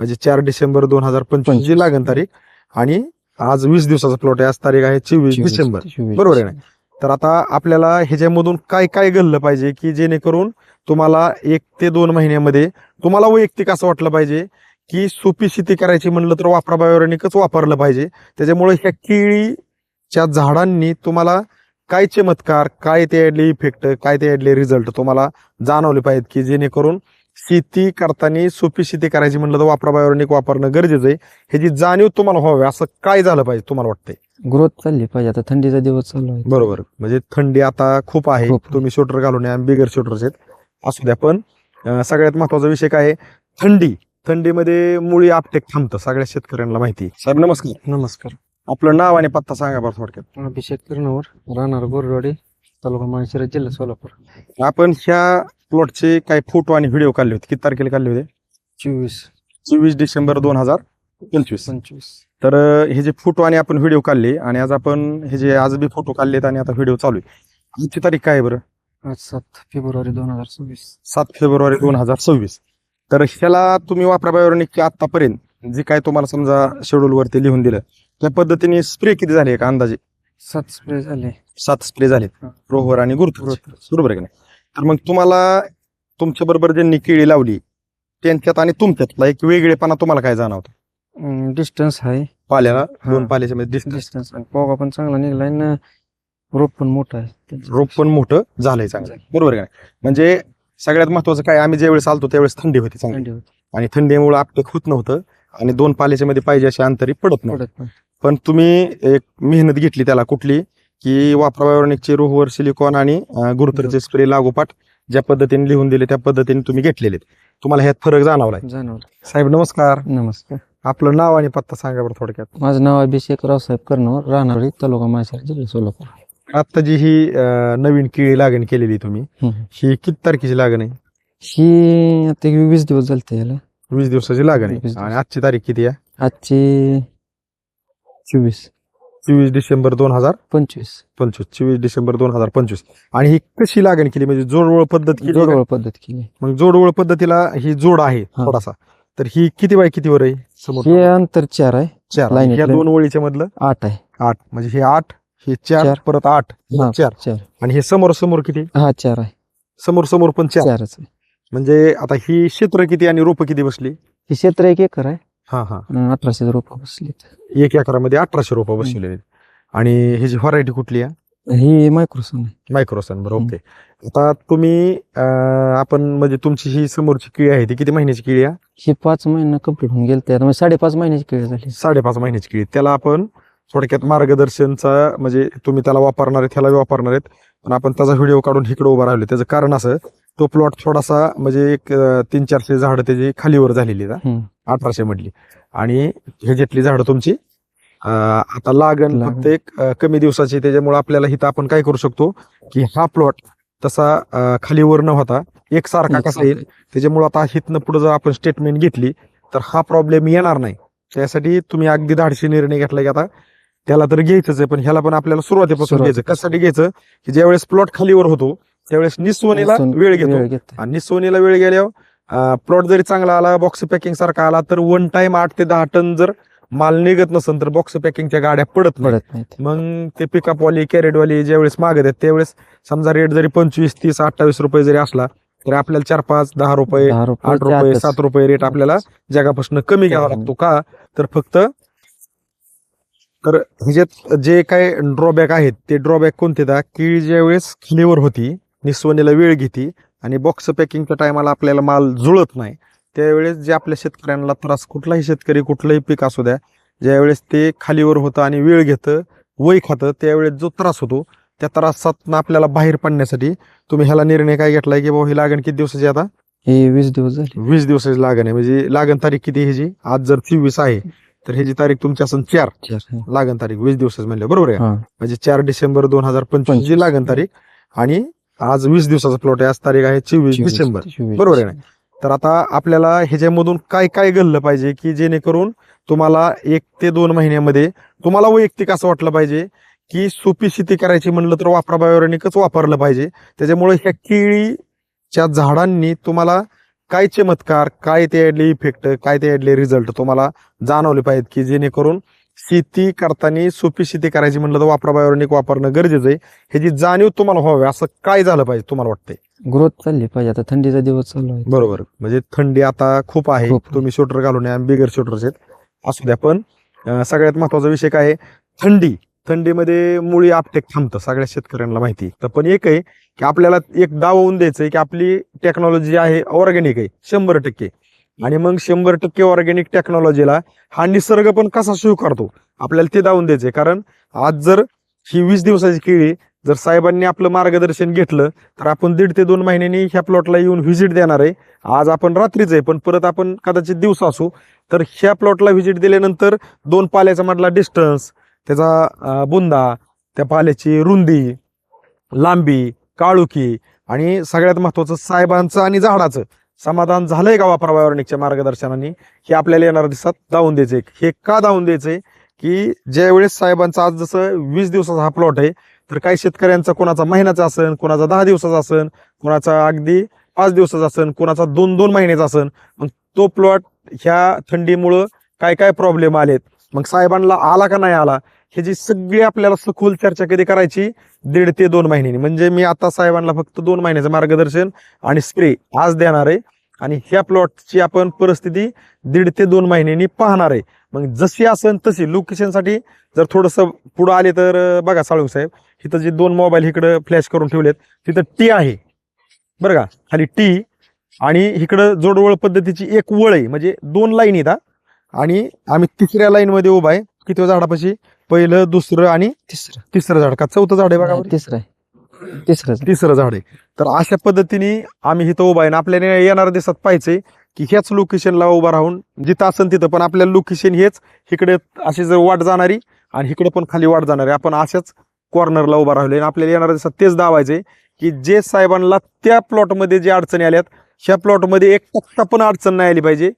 म्हणजे 4 डिसेंबर 2025 ची लागण तारीख आणि आज 20 दिवसाचा प्लॉट आहे. आज तारीख आहे 24 डिसेंबर. बरोबर आहे ना? तर आता आपल्याला ह्याच्यामधून काय काय घडलं पाहिजे की जेणेकरून तुम्हाला 1 ते 2 महिन्यामध्ये तुम्हाला वैयक्तिक असं वाटलं पाहिजे की सोपी शेती करायची म्हणलं तर वापरा बायोरेनिकच वापरलं पाहिजे. त्याच्यामुळे ह्या केळीच्या झाडांनी तुम्हाला काय चमत्कार, काय त्यातले इफेक्ट, काय त्यातले रिझल्ट तुम्हाला जाणवले पाहिजेत की जेणेकरून शेती करताना सोपी शेती करायची म्हणलं तर वापरा बायोरेनिक वापरणं गरजेचं आहे. ह्याची जाणीव तुम्हाला व्हावी असं काय झालं पाहिजे तुम्हाला वाटतंय? ग्रोथ चालली पाहिजे. आता थंडीचा दिवस चालू आहे. बरोबर. म्हणजे थंडी आता खूप आहे. तुम्ही स्वेटर घालून या, बिगर स्वेटरचे असू द्या. पण सगळ्यात महत्वाचा विषय काय आहे? थंडीमध्ये मुळी आपटेक थांबतं, सगळ्या शेतकऱ्यांना माहिती. साहेब नमस्कार. नमस्कार. आपलं नाव आणि पत्ता सांगा बरं थोडक्यात. अभिषेक किरणावर, राहणार बोरवाडी, तालुका माळशिरस, जिल्हा सोलापूर. आपण ह्या प्लॉटचे काही फोटो आणि व्हिडिओ काढले होते. किती तारखेला काढले होते? 24 डिसेंबर 2025. तर हे जे फोटो आणि आपण व्हिडिओ काढले आणि आज आपण हे जे आज बी फोटो काढलेत आणि आता व्हिडिओ चालू आहे. आजची तारीख काय आहे बरं? आज 7 फेब्रुवारी 2026. 7 फेब्रुवारी 2026. तर ह्याला तुम्ही वापरा बायोरेनिकच्या आतापर्यंत जे काय तुम्हाला समजा शेड्यूल वरती लिहून दिलं त्या पद्धतीने स्प्रे किती झाले का अंदाजे? 7 स्प्रे झाले. 7 स्प्रे झालेत. रोहर आणि गुरुत्व. बरोबर आहे का नाही? तर मग तुम्हाला तुमच्या बरोबर ज्यांनी केळी लावली त्यांच्यात आणि तुमच्यातला एक वेगळेपणा तुम्हाला काय जाणवतं? डिस्टन्स आहे पाल्याला, दोन पाल्याच्या मध्ये डिस्टन्स. पोगा पण चांगला निघलाय ना, रोप पण मोठं आहे. रोप पण मोठं झालंय चांगलं. बरोबर आहे का नाही? म्हणजे सगळ्यात महत्वाचं काय, आम्ही ज्यावेळेस आलतो त्यावेळेस थंडी होती चांगली आणि थंडीमुळे आपलं होत नव्हतं आणि 2 पाल्याच्या मध्ये पाहिजे अशी अंतरी पडत नव्हतं. पण तुम्ही एक मेहनत घेतली त्याला कुठली की वापरा बायोरेनिकचे रोहवर, सिलिकॉन आणि गुरुत्वचे स्प्रे लागोपाठ ज्या पद्धतीने लिहून दिले त्या पद्धतीने तुम्ही घेतलेले. तुम्हाला ह्यात फरक जाणवलाय? साहेब नमस्कार. नमस्कार. आपलं नाव आणि पत्ता सांगा बरं थोडक्यात. माझं नाव अभिषेक रावसाहेब कर्णवर, राहणार तालुका माळशिरस, जिल्हा सोलापूर. आता जी ही नवीन केळी लागण केलेली तुम्ही, ही किती तारखेची लागण आहे? ही आता 20 दिवस झालते याला. 20 दिवसाची लागण आहे. आणि आजची तारीख किती आहे? आजची 24 डिसेंबर 2025. 25. 24 डिसेंबर 2025. आणि ही कशी लागण केली, म्हणजे जोडवळ पद्धत केली? जोडवळ पद्धत केली. मग जोडवळ पद्धतीला ही जोड आहे थोडासा, तर ही किती बाय किती वर आहे? समोर हे अंतर 4 आहे. 4. या 2 ओळीच्या मधलं 8 आहे. 8. म्हणजे हे 8, हे 4, परत 8, 4. आणि हे समोर किती? 4 आहे. समोर पण 4. म्हणजे आता ही क्षेत्र किती आणि रोप किती बसली? हे क्षेत्र 1 एकर आहे. 1800 रोप बसली. 1 एकरामध्ये 1800 रोप बसलेले. आणि ही जी व्हरायटी कुठली आहे? ही मायक्रोसन. बरोबर. ओके. आता तुम्ही आपण म्हणजे तुमची ही समोरची केळी आहे ती किती महिन्याची केळी आहे? ही 5 महिने कंप्लीट होऊन गेले. त्यामुळे 5.5 महिन्याची केळी झाली. 5.5 महिन्याची केळी. त्याला आपण थोडक्यात मार्गदर्शनचा म्हणजे तुम्ही त्याला वापरणार आहेत, त्याला वापरणार आहेत, पण आपण त्याचा व्हिडिओ काढून इकडे उभा राहिलो. त्याचं कारण असं, तो प्लॉट थोडासा म्हणजे एक 300-400 झाडं त्याची खालीवर झालेली 1800 मधली. आणि ह्याच्यातली झाडं तुमची आता लागण फक्त एक कमी दिवसाची. त्याच्यामुळे आपल्याला इथं आपण काय करू शकतो की हा प्लॉट तसा खालीवर न होता एकसारखा कसा येईल. त्याच्यामुळे आता इथनं पुढे जर आपण स्टेटमेंट घेतली तर हा प्रॉब्लेम येणार नाही. त्यासाठी तुम्ही अगदी धाडशी निर्णय घेतला की आता त्याला तर घ्यायचंच आहे, पण ह्याला पण आपल्याला सुरुवातीपासून घ्यायचं. कशासाठी घ्यायचं की ज्यावेळेस प्लॉट खालीवर होतो त्यावेळेस निस्वनीला वेळ घेतो आणि निस्वनीला वेळ गेल्यावर प्लॉट जरी चांगला आला, बॉक्स पॅकिंग सारखा आला, तर 1 टाइम 8 ते 10 टन जर माल निघत नसेल तर बॉक्स पॅकिंगच्या गाड्या पडत नाहीत. मग ते पिकअपवाली, कॅरेटवाली ज्यावेळेस मागत आहेत त्यावेळेस समजा रेट जरी 25, 30, 28 रुपये जरी असला तरी आपल्याला 4, 5, 10 रुपये, 8 रुपये, 7 रुपये रेट आपल्याला जगापासून कमी घ्यावा लागतो. का तर फक्त तर ह्याच्यात जे काय ड्रॉबॅक आहेत ते ड्रॉबॅक कोणते? केळी ज्यावेळेस खालीवर होती, निस्वनीला वेळ घेते आणि बॉक्स पॅकिंगच्या टायमाला आपल्याला माल जुळत नाही, त्यावेळेस जे आपल्या शेतकऱ्यांना त्रास, कुठलाही शेतकरी कुठलंही पीक असू द्या, ज्यावेळेस ते खालीवर होतं आणि वेळ घेतं, वय खातं, त्यावेळेस जो त्रास होतो त्या त्रासातून आपल्याला बाहेर पडण्यासाठी तुम्ही ह्याला निर्णय काय घेतलाय की बाबा ही लागण किती दिवसाची? आता हे 20 दिवस झाले. 20 दिवसाची लागण आहे. म्हणजे लागण तारीख किती ह्याची? आज जर 24 आहे तर ह्याची तारीख तुमची असेल 4. लागण तारीख 20 दिवसाची म्हणलं. बरोबर आहे. म्हणजे 4 डिसेंबर 2025 ची लागण तारीख आणि आज 20 दिवसाचा प्लॉट आहे. आज तारीख आहे 24 डिसेंबर. बरोबर आहे ना? तर आता आपल्याला ह्याच्यामधून काय काय घडलं पाहिजे की जेणेकरून तुम्हाला 1 ते 2 महिन्यामध्ये तुम्हाला वैयक्तिक असं वाटलं पाहिजे की सोपी शेती करायची म्हणलं तर वापरा बायोरेनिकच वापरलं पाहिजे. त्याच्यामुळे ह्या केळीच्या झाडांनी तुम्हाला काय चमत्कार, काय त्यातले इफेक्ट, काय त्यातले रिझल्ट तुम्हाला जाणवले पाहिजेत, की जेणेकरून शेती करताना सोपी शेती करायची म्हणलं तर वापरा बायोनिक वापरणं गरजेचं आहे. ह्याची जाणीव तुम्हाला व्हावी असं काय झालं पाहिजे तुम्हाला वाटतंय? ग्रोथ चालली पाहिजे. आता थंडीचा दिवस चालू आहे. बरोबर, म्हणजे थंडी आता खूप आहे. खूप. तुम्ही स्वेटर घालून या, बिगर स्वेटरचे असू द्या, पण सगळ्यात महत्वाचा विषय काय आहे? थंडीमध्ये मुळी आपटेक थांबतं, सगळ्या शेतकऱ्यांना माहिती आहे. तर पण एक आहे की आपल्याला एक दावून द्यायचंय की आपली टेक्नॉलॉजी आहे ऑर्गॅनिक आहे 100%. आणि मग 100% ऑर्गॅनिक टेक्नॉलॉजीला हा निसर्ग पण कसा स्वीकारतो आपल्याला ते दावून द्यायचंय. कारण आज जर ही 20 दिवसाची केळी जर साहेबांनी आपलं मार्गदर्शन घेतलं तर आपण 1.5 ते 2 महिन्यांनी ह्या प्लॉटला येऊन व्हिजिट देणार आहे. आज आपण रात्रीच आहे, पण परत आपण कदाचित दिवस असू, तर ह्या प्लॉटला व्हिजिट दिल्यानंतर 2 पाल्याचा मधला डिस्टन्स, त्याचा बुंदा, त्या पाल्याची रुंदी, लांबी, काळुकी आणि सगळ्यात महत्वाचं साहेबांचं आणि झाडाचं समाधान झालंय का वापरा बायोनिकच्या मार्गदर्शनाने, हे आपल्याला येणाऱ्या दिवसात दावून द्यायचंय. हे का दावून द्यायचंय की ज्यावेळेस साहेबांचा आज जसं 20 दिवसाचा हा प्लॉट आहे, तर काही शेतकऱ्यांचा कोणाचा महिन्याचा असेल, कोणाचा 10 दिवसाचा असेल, कोणाचा अगदी 5 दिवसाचा असेल, कोणाचा 2-2 महिन्याचा असेल. मग तो प्लॉट ह्या थंडीमुळं काय काय प्रॉब्लेम आलेत, मग साहेबांना आला का नाही आला, ह्याची सगळी आपल्याला सखोल चर्चा कधी करायची? 1.5 ते 2 महिन्यांनी. म्हणजे मी आता साहेबांना फक्त 2 महिन्याचं मार्गदर्शन आणि स्प्रे आज देणार आहे आणि ह्या प्लॉटची आपण परिस्थिती 1.5 ते 2 महिन्यांनी पाहणार आहे. मग जशी असेल तशी लोकेशनसाठी जर थोडंसं पुढं आले तर बघा साळुंख साहेब, इथं जे 2 मोबाईल इकडं फ्लॅश करून ठेवलेत, तिथं टी आहे बरं का, खाली टी, आणि इकडं जोडवळ पद्धतीची एक वळ आहे, म्हणजे 2 लाईन येतात. आणि आम्ही 3ऱ्या लाईन मध्ये उभा आहे. किती झाडापाशी? पहिलं, दुसरं आणि तिसरं झाड का 4थं झाड आहे बघा? तिसरं झाड आहे. तर अशा पद्धतीने आम्ही इथं उभा आहे आणि आपल्याला येणाऱ्या दिवसात पाहिजे की ह्याच लोकेशनला उभा राहून जिथं असेल तिथं, पण आपल्याला लोकेशन हेच, इकडे अशी जर वाट जाणारी आणि इकडे पण खाली वाट जाणारी, आपण अशाच कॉर्नरला उभा राहिलो. आणि आपल्याला येणाऱ्या दिवसात तेच दावायचे की जे साहेबांना त्या प्लॉटमध्ये जे अडचणी आल्यात, ह्या प्लॉटमध्ये 1% पण अडचण नाही आली पाहिजे,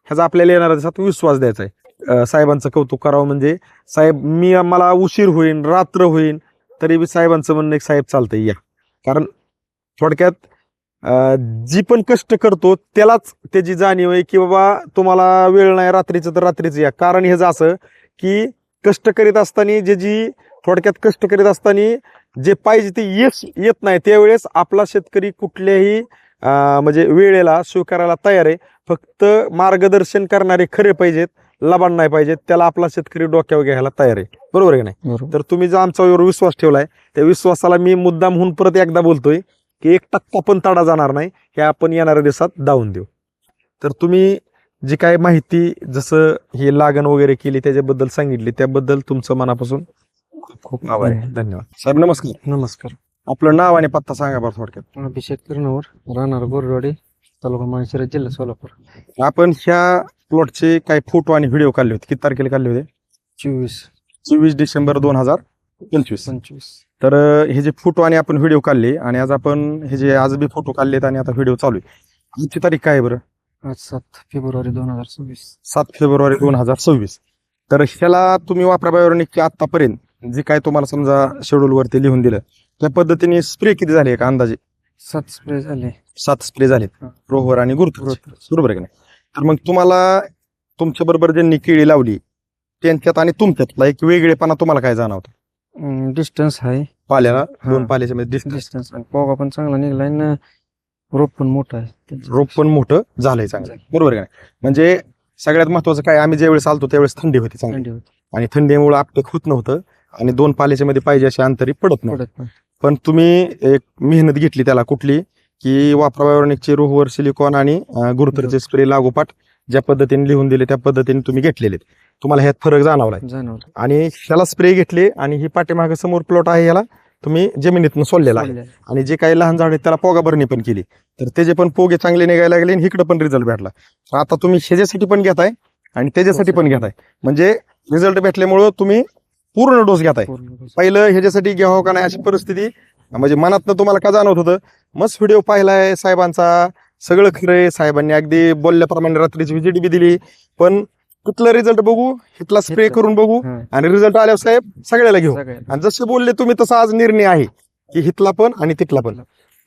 ह्याचा आपल्याला येणाऱ्या दिवसात विश्वास द्यायचा आहे. साहेबांचं कौतुक करावं. म्हणजे साहेब, मला उशीर होईल, रात्र होईल, तरी बी साहेबांचं म्हणणं एक, साहेब चालतंय या. कारण थोडक्यात जी पण कष्ट करतो त्यालाच त्याची जाणीव आहे की बाबा तुम्हाला वेळ नाही रात्रीचं तर रात्रीच या. कारण ह्याचं असं की कष्ट करीत असताना थोडक्यात कष्ट करीत असताना जे पाहिजे ते येत नाही, त्यावेळेस आपला शेतकरी कुठल्याही म्हणजे वेळेला स्वीकारायला तयार आहे. फक्त मार्गदर्शन करणारे खरे पाहिजेत, लबाड नाही पाहिजेत. त्याला आपला शेतकरी डोक्यावर घ्यायला तयार आहे. बरोबर आहे की नाही? तर तुम्ही जो आमच्यावर विश्वास ठेवलाय, त्या विश्वासाला मी मुद्दाम होऊन परत एकदा बोलतोय की 1% पण तडा जाणार नाही, हे आपण येणाऱ्या दिवसात दावून देऊ. तर तुम्ही जी काय माहिती, जसं हे लागण वगैरे केली, त्याच्याबद्दल सांगितली, त्याबद्दल तुमचं मनापासून खूप खूप आभार आहे. धन्यवाद. साहेब नमस्कार. नमस्कार. आपलं नाव आणि पत्ता सांगा बरं थोडक्यात. अभिषेक किरणवर, राहणार गोरवाडी, तालुका माळशिरस, जिल्हा सोलापूर. आपण ह्या प्लॉटचे काही फोटो आणि व्हिडिओ काढले होते. किती तारखेला काढले होते? 24 डिसेंबर 2025. तर हे जे फोटो आणि आपण व्हिडिओ काढले, आणि आज आपण हे जे आज बी फोटो काढलेत आणि आता व्हिडिओ चालू आहे, आजची तारीख काय आहे बरं? आज 7 फेब्रुवारी 2026. 7 फेब्रुवारी 2026. तर ह्याला तुम्ही वापरा बायोनिकच्या आतापर्यंत जे काय तुम्हाला समजा शेड्यूल वरती लिहून दिलं, त्या पद्धतीने स्प्रे किती झाले का अंदाजे? 7 स्प्रे झाले. 7 स्प्रे झालेत, रोहर आणि गुरुत्व. बरोबर आहे की नाही? तर मग तुम्हाला तुमच्या बरोबर ज्यांनी केळी लावली त्यांच्यात आणि तुमच्यातला एक वेगळेपणा तुम्हाला काय जाणवतं? डिस्टन्स आहे पाल्याला, 2 पाल्याच्या मध्ये डिस्टन्स, पोगा पण चांगला निघलाय ना, रोप पण मोठं आहे, रोप पण मोठं झालंय चांगलं. बरोबर आहे का नाही? म्हणजे सगळ्यात महत्वाचं काय, आम्ही ज्यावेळेस आलतो त्यावेळेस थंडी होती चांगली, आणि थंडीमुळे आपटक होत नव्हतं आणि 2 पाल्याच्या मध्ये पाहिजे अशी अंतरी पडत नव्हतं. पण तुम्ही एक मेहनत घेतली त्याला, कुठली की वापरा बायोनिकचे रोहवर, सिलिकॉन आणि गुरुत्रचे स्प्रे लागोपाठ ज्या पद्धतीने लिहून दिले त्या पद्धतीने तुम्ही घेतलेले. तुम्हाला ह्यात फरक जाणवलाय. आणि ह्याला स्प्रे घेतले आणि ही पाठीमागे समोर प्लॉट आहे, याला तुम्ही जमिनीतून सोडलेला आहे. आणि जे काही लहान झाड आहेत त्याला पोगा भरणी पण केली, तर त्याचे पण पोगे चांगले निघायला लागले आणि इकडे पण रिझल्ट भेटला. आता तुम्ही ह्याच्यासाठी पण घेताय आणि त्याच्यासाठी पण घेताय, म्हणजे रिझल्ट भेटल्यामुळं तुम्ही पूर्ण डोस घेताय. पहिलं ह्याच्यासाठी घ्यावं का नाही अशी परिस्थिती म्हणजे मनातनं तुम्हाला का जाणवत होतं? मस्त व्हिडिओ पाहिलाय साहेबांचा, सगळं खरंय, साहेबांनी अगदी बोलल्याप्रमाणे रात्रीची व्हिजिट बी दिली, पण कुठला रिझल्ट बघू, इथला स्प्रे करून बघू आणि रिझल्ट आल्यावर साहेब सगळ्याला घेऊ. आणि जसे बोलले तुम्ही तसा आज निर्णय आहे की हितला पण आणि तिथला पण.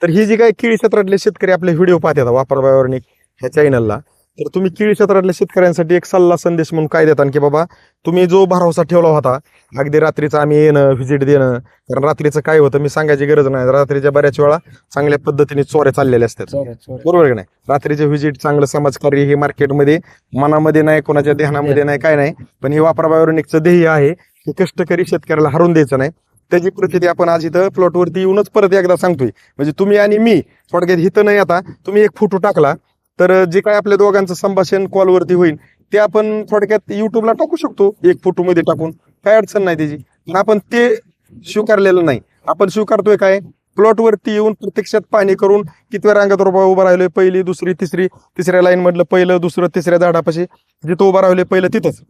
तर ही जी काही केळी क्षेत्रातले शेतकरी आपले व्हिडिओ पाहतात वापर बायोनिक, ह्या चॅनलला, तर तुम्ही केळी क्षेत्रातल्या शेतकऱ्यांसाठी एक सल्ला संदेश म्हणून काय देता की बाबा तुम्ही जो भरवसा ठेवला होता अगदी रात्रीचं आम्ही येणं व्हिजिट देणं, कारण रात्रीचं काय होतं मी सांगायची गरज नाही, रात्रीच्या बऱ्याच वेळा चांगल्या पद्धतीने चोऱ्या चाललेल्या असतात, बरोबर की नाही. रात्रीचे व्हिजिट चांगलं समाजकार्य हे मार्केटमध्ये मनामध्ये नाही, कोणाच्या ध्यानामध्ये नाही, काय नाही, पण हे वापराबायोनिकचं ध्येय आहे की कष्टकरी शेतकऱ्याला हरून द्यायचं नाही. त्याची प्रचिती आपण आज इथं प्लॉटवरती येऊनच परत एकदा सांगतोय. म्हणजे तुम्ही आणि मी थोडक्यात इथं नाही, आता तुम्ही एक फोटो टाकला तर जे काय आपल्या दोघांचं संभाषण कॉलवरती होईल ते आपण थोडक्यात युट्यूबला टाकू शकतो, एक फोटो मध्ये टाकून, काय अडचण नाही त्याची. पण आपण ते स्वीकारलेलं नाही. आपण स्वीकारतोय काय, प्लॉटवरती येऊन प्रत्यक्षात पाणी करून कितव्या रांगात उभा राहिलोय, पहिली दुसरी तिसऱ्या लाईन मधलं पहिलं दुसरं तिसऱ्या झाडापाशी जिथं उभा राहिलोय पहिलं तिथंच.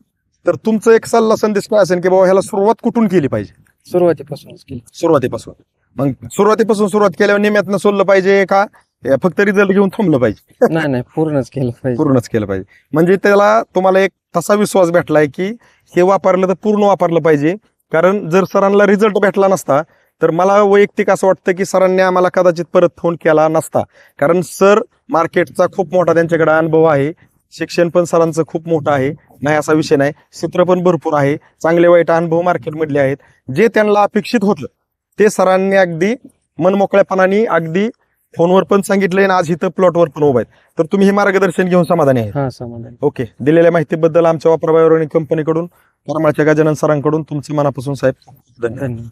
तर तुमचं एक सल्ला संदेश काय असेल की बाबा ह्याला सुरुवात कुठून केली पाहिजे? सुरुवातीपासून. मग सुरुवातीपासून सुरुवात केल्यावर निम्यातनं सोडलं पाहिजे का फक्त रिझल्ट घेऊन थांबलं पाहिजे? नाही पूर्णच केलं पाहिजे. पूर्णच केलं पाहिजे. म्हणजे त्याला तुम्हाला एक तसा विश्वास भेटलाय की हे वापरलं तर पूर्ण वापरलं पाहिजे. कारण जर सरांना रिझल्ट भेटला नसता तर मला वैयक्तिक असं वाटतं की सरांनी आम्हाला कदाचित परत फोन केला नसता. कारण सर मार्केटचा खूप मोठा त्यांच्याकडे अनुभव आहे, शिक्षण पण सरांचं खूप मोठं आहे, नाही असा विषय नाही, सूत्र पण भरपूर आहे, चांगले वाईट अनुभव मार्केटमधले आहेत. जे त्यांना अपेक्षित होतं ते सरांनी अगदी मनमोकळ्यापणाने अगदी फोनवर पण सांगितलंय आणि आज इथं प्लॉटवर पण उभा आहेत. तर तुम्ही हे मार्गदर्शन घेऊन समाधानी आहे? हा समाधान. ओके. दिलेल्या माहितीबद्दल आमच्या वापराबायोनिक कंपनीकडून करमाळच्या गजानन सरांकडून तुमचे मनापासून साहेब धन्यवाद. धन्यवाद.